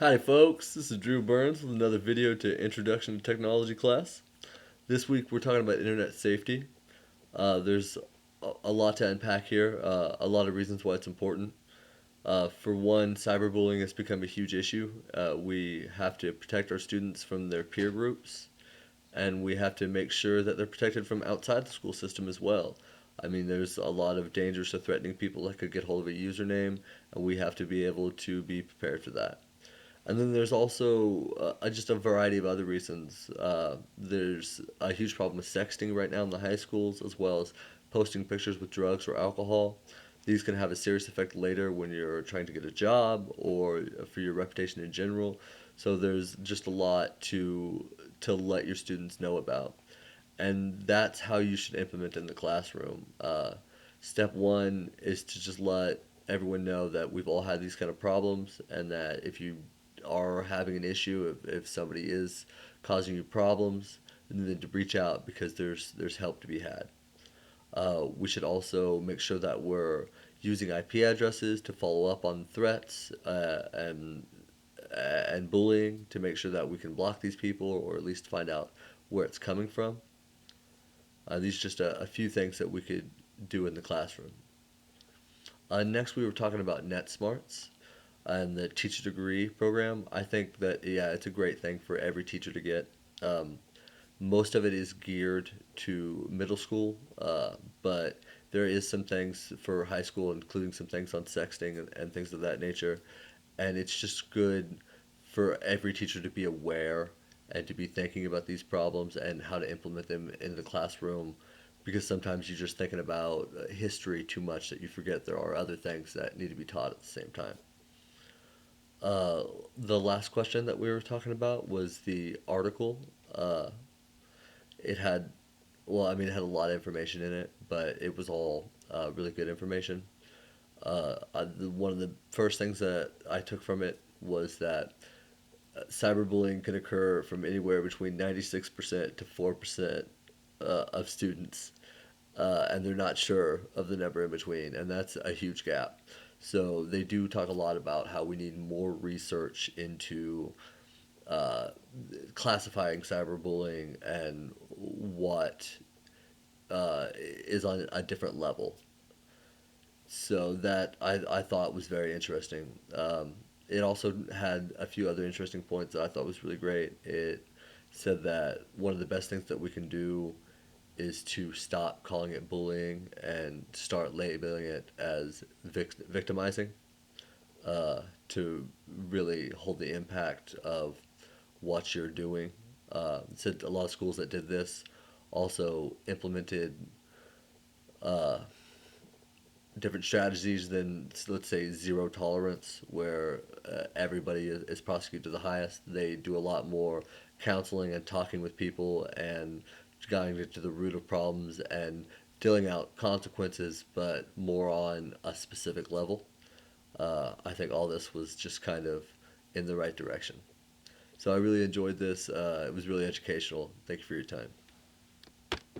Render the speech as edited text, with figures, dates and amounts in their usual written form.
Hi folks, this is Drew Burns with another video to Introduction to Technology class. This week we're talking about internet safety. There's a lot to unpack here, a lot of reasons why it's important. For one, cyberbullying has become a huge issue. We have to protect our students from their peer groups, and we have to make sure that they're protected from outside the school system as well. I mean, there's a lot of dangers to threatening people that could get hold of a username, and we have to be able to be prepared for that. And then there's also just a variety of other reasons. There's a huge problem with sexting right now in the high schools, as well as posting pictures with drugs or alcohol. These can have a serious effect later when you're trying to get a job or for your reputation in general. So there's just a lot to let your students know about, and that's how you should implement in the classroom. Step one is to just let everyone know that we've all had these kind of problems, and that if you are having an issue, if somebody is causing you problems, then to reach out because there's help to be had. We should also make sure that we're using IP addresses to follow up on threats and bullying to make sure that we can block these people or at least find out where it's coming from. These are just a few things that we could do in the classroom. Next, we were talking about NetSmarts and the teacher degree program. I think that, yeah, it's a great thing for every teacher to get. Um, Most of it is geared to middle school, but there is some things for high school, including some things on sexting and things of that nature. And it's just good for every teacher to be aware and to be thinking about these problems and how to implement them in the classroom, because sometimes you're just thinking about history too much that you forget there are other things that need to be taught at the same time. Uh, the last question that we were talking about was the article. Uh, it had, well, I mean, it had a lot of information in it, but it was all really good information. One of the first things that I took from it was that cyberbullying can occur from anywhere between 96% to 4% of students, and they're not sure of the number in between, and that's a huge gap. So they do talk a lot about how we need more research into uh, classifying cyberbullying and what is on a different level. So that I thought was very interesting. It also had a few other interesting points that I thought was really great. It said that one of the best things that we can do is to stop calling it bullying and start labeling it as victimizing, to really hold the impact of what you're doing. It said a lot of schools that did this also implemented uh, different strategies than, let's say, zero tolerance, where everybody is prosecuted to the highest. They do a lot more counseling and talking with people and going to the root of problems and dealing out consequences, but more on a specific level. I think all this was just kind of in the right direction. So I really enjoyed this. It was really educational. Thank you for your time.